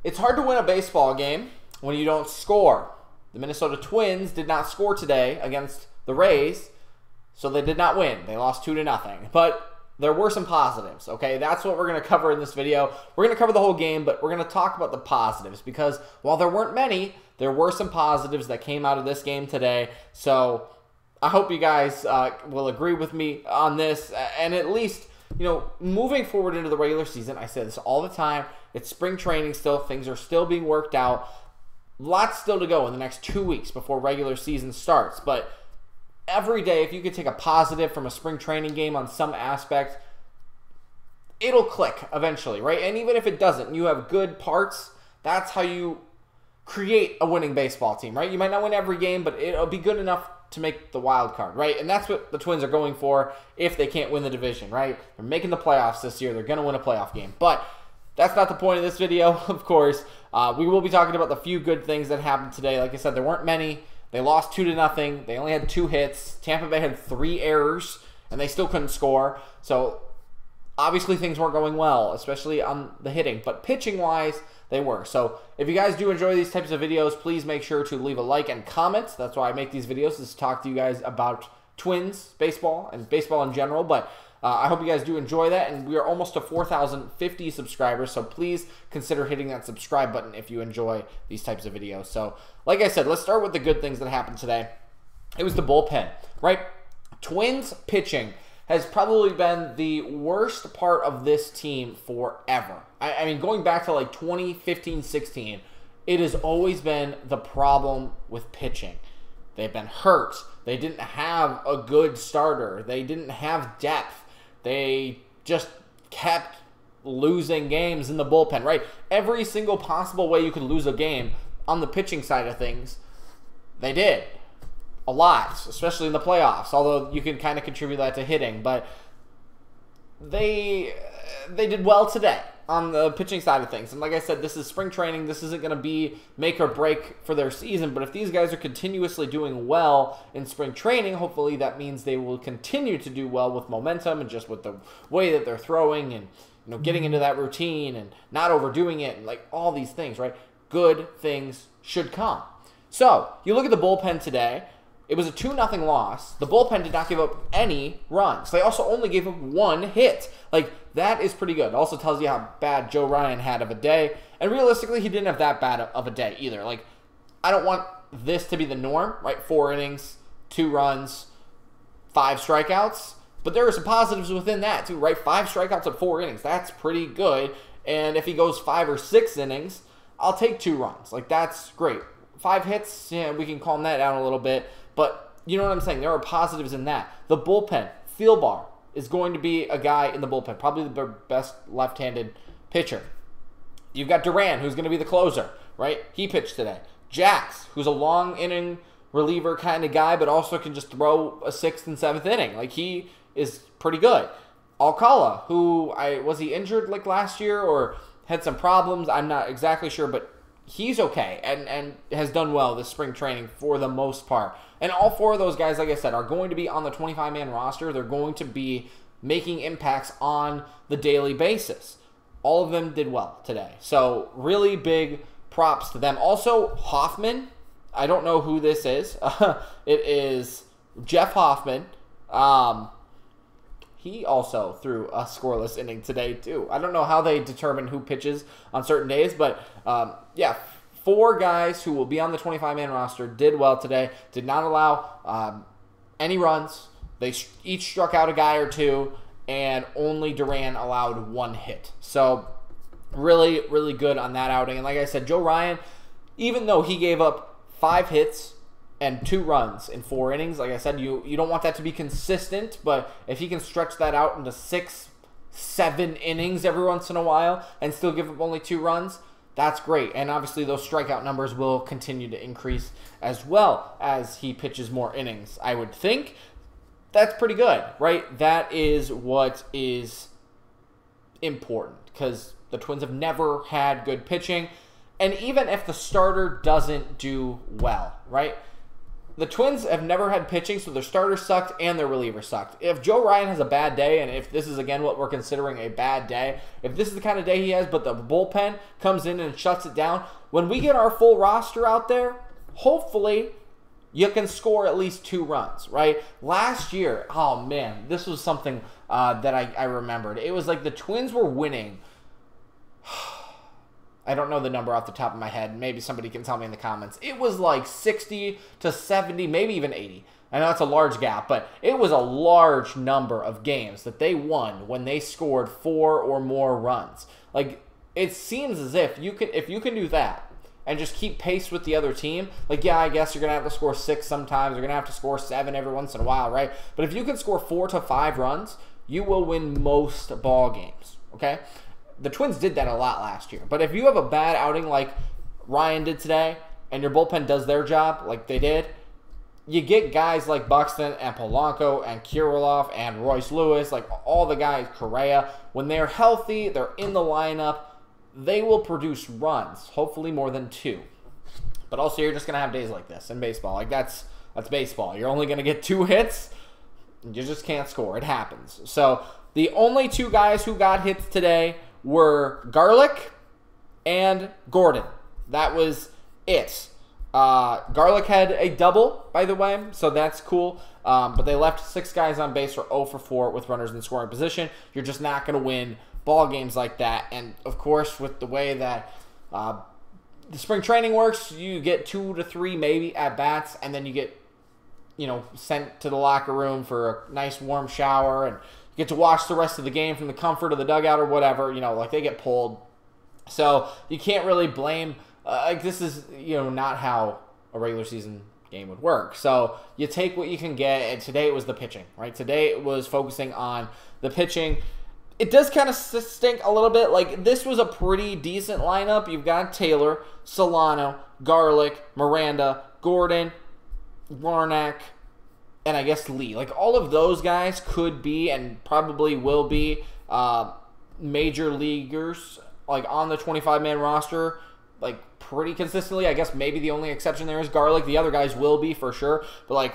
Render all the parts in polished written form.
It's hard to win a baseball game when you don't score. The Minnesota Twins did not score today against the Rays, so they did not win. They lost 2-0. But there were some positives, okay? That's what we're going to cover in this video. We're going to cover the whole game, but we're going to talk about the positives because while there weren't many, there were some positives that came out of this game today. So I hope you guys will agree with me on this, and at least, you know, moving forward into the regular season, I say this all the time, it's spring training still, things are still being worked out, lots still to go in the next 2 weeks before regular season starts, but every day, if you could take a positive from a spring training game on some aspect, it'll click eventually, right? And even if it doesn't, you have good parts, that's how you create a winning baseball team, right? You might not win every game, but it'll be good enough to make the wild card, right? And that's what the Twins are going for if they can't win the division, right? They're making the playoffs this year. They're going to win a playoff game. But that's not the point of this video, of course. We will be talking about the few good things that happened today. Like I said, there weren't many. They lost 2-0. They only had 2 hits. Tampa Bay had 3 errors, and they still couldn't score. So obviously things weren't going well, especially on the hitting. But pitching-wise, they were. So if you guys do enjoy these types of videos, please make sure to leave a like and comment. That's why I make these videos, is to talk to you guys about Twins baseball and baseball in general. But I hope you guys do enjoy that. And we are almost to 4,050 subscribers. So please consider hitting that subscribe button if you enjoy these types of videos. So like I said, let's start with the good things that happened today. It was the bullpen, right? Twins pitching has probably been the worst part of this team forever. I mean, going back to like 2015-16, it has always been the problem with pitching. They've been hurt. They didn't have a good starter. They didn't have depth. They just kept losing games in the bullpen, right? Every single possible way you could lose a game on the pitching side of things, they did. A lot, especially in the playoffs, although you can kind of contribute that to hitting. But they did well today on the pitching side of things. And like I said, this is spring training. This isn't going to be make or break for their season. But if these guys are continuously doing well in spring training, hopefully that means they will continue to do well with momentum and just with the way that they're throwing and, you know, getting into that routine and not overdoing it and like all these things, right? Good things should come. So you look at the bullpen today. It was a 2-0 loss. The bullpen did not give up any runs. They also only gave up 1 hit. Like, that is pretty good. It also tells you how bad Joe Ryan had of a day. And realistically, he didn't have that bad of a day either. Like, I don't want this to be the norm, right? 4 innings, 2 runs, 5 strikeouts. But there are some positives within that, too, right? 5 strikeouts at 4 innings. That's pretty good. And if he goes 5 or 6 innings, I'll take 2 runs. Like, that's great. 5 hits, yeah, we can calm that down a little bit. But you know what I'm saying? There are positives in that. The bullpen, Thielbar is going to be a guy in the bullpen, probably the best left-handed pitcher. You've got Duran, who's going to be the closer, right? He pitched today. Jax, who's a long-inning reliever kind of guy, but also can just throw a 6th and 7th inning. Like, he is pretty good. Alcala, who, was he injured like last year or had some problems? I'm not exactly sure, but he's okay and has done well this spring training for the most part. And all 4 of those guys, like I said, are going to be on the 25-man roster. They're going to be making impacts on the daily basis. All of them did well today. So really big props to them. Also, Hoffman, I don't know who this is. It is Jeff Hoffman. He also threw a scoreless inning today, too. I don't know how they determine who pitches on certain days, but yeah, 4 guys who will be on the 25-man roster did well today, did not allow any runs. They each struck out a guy or 2, and only Duran allowed 1 hit. So really, really good on that outing. And like I said, Joe Ryan, even though he gave up 5 hits and 2 runs in 4 innings, like I said, you don't want that to be consistent, but if he can stretch that out into 6, 7 innings every once in a while and still give up only 2 runs, that's great. And obviously those strikeout numbers will continue to increase as well as he pitches more innings, I would think. That's pretty good, right? That is what is important because the Twins have never had good pitching. And even if the starter doesn't do well, right? the Twins have never had pitching, so their starter sucked and their reliever sucked. If Joe Ryan has a bad day, and if this is, again, what we're considering a bad day, if this is the kind of day he has, but the bullpen comes in and shuts it down, when we get our full roster out there, hopefully you can score at least 2 runs, right? Last year, oh man, this was something that I remembered. It was like the Twins were winning. I don't know the number off the top of my head. Maybe somebody can tell me in the comments. It was like 60 to 70, maybe even 80. I know it's a large gap, but it was a large number of games that they won when they scored 4 or more runs. Like, it seems as if you can do that and just keep pace with the other team. Like, yeah, I guess you're going to have to score 6 sometimes. You're going to have to score 7 every once in a while, right? But if you can score 4 to 5 runs, you will win most ball games, okay? The Twins did that a lot last year. But if you have a bad outing like Ryan did today and your bullpen does their job like they did, you get guys like Buxton and Polanco and Kirilloff and Royce Lewis, like all the guys, Correa. When they're healthy, they're in the lineup, they will produce runs, hopefully more than 2. But also, you're just going to have days like this in baseball. Like, that's baseball. You're only going to get 2 hits. You just can't score. It happens. So, the only 2 guys who got hits today were Garlick and Gordon. That was it. Garlick had a double, by the way, so that's cool. But they left 6 guys on base for 0 for 4 with runners in scoring position. You're just not going to win ball games like that. And, of course, with the way that the spring training works, you get 2 to 3 maybe at-bats, and then you get, sent to the locker room for a nice warm shower, and you get to watch the rest of the game from the comfort of the dugout or whatever, like they get pulled. So you can't really blame, this is, not how a regular season game would work. So you take what you can get, and today it was the pitching, right? Today it was focusing on the pitching. It does kind of stink a little bit. Like, this was a pretty decent lineup. You've got Taylor, Solano, Garlick, Miranda, Gordon, Larnach, and I guess Lee. Like, all of those guys could be and probably will be major leaguers, like, on the 25-man roster, like, pretty consistently. I guess maybe the only exception there is Garlick. The other guys will be for sure. But, like,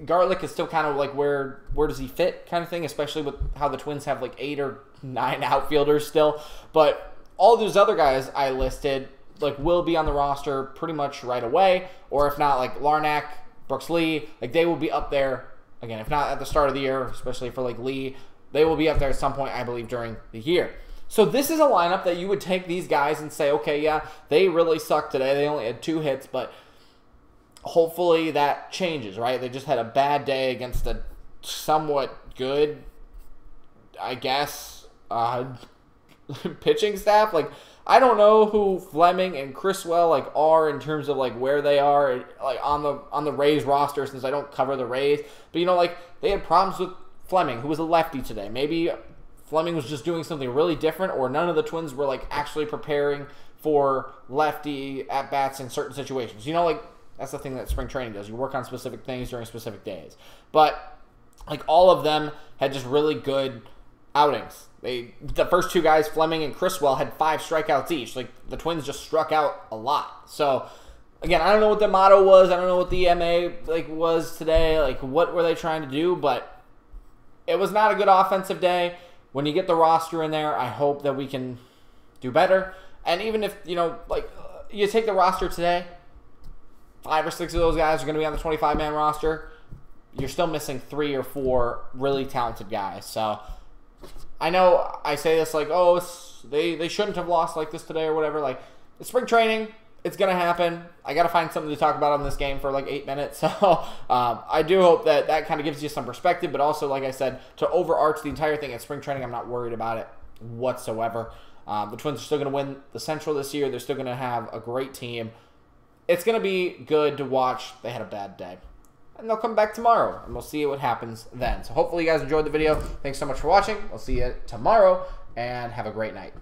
Garlick is still kind of like where does he fit kind of thing, especially with how the Twins have, like, 8 or 9 outfielders still. But all those other guys I listed, like, will be on the roster pretty much right away. Or if not, like, Larnach, Brooks Lee, like, they will be up there, again, if not at the start of the year, especially for, like, Lee, they will be up there at some point, I believe, during the year. So this is a lineup that you would take these guys and say, okay, yeah, they really sucked today. They only had 2 hits, but hopefully that changes, right? They just had a bad day against a somewhat good, I guess, pitching staff. Like, I don't know who Fleming and Criswell like are in terms of like where they are like on the Rays roster, since I don't cover the Rays. But like they had problems with Fleming, who was a lefty today. Maybe Fleming was just doing something really different, or none of the Twins were like actually preparing for lefty at bats in certain situations. Like that's the thing that spring training does. You work on specific things during specific days. But like all of them had just really good outings. The first 2 guys, Fleming and Criswell, had 5 strikeouts each. Like, the Twins just struck out a lot. So, again, I don't know what the motto was. I don't know what the MA was today. Like, what were they trying to do? But it was not a good offensive day. When you get the roster in there, I hope that we can do better. And even if, you take the roster today, 5 or 6 of those guys are going to be on the 25-man roster. You're still missing 3 or 4 really talented guys. So, I know I say this like, oh, they shouldn't have lost like this today or whatever. Like, it's spring training. It's going to happen. I got to find something to talk about on this game for like 8 minutes. So I do hope that kind of gives you some perspective. But also, like I said, to overarch the entire thing at spring training, I'm not worried about it whatsoever. The Twins are still going to win the Central this year. They're still going to have a great team. It's going to be good to watch. They had a bad day. And they'll come back tomorrow, and we'll see what happens then. So hopefully you guys enjoyed the video. Thanks so much for watching. We'll see you tomorrow, and have a great night.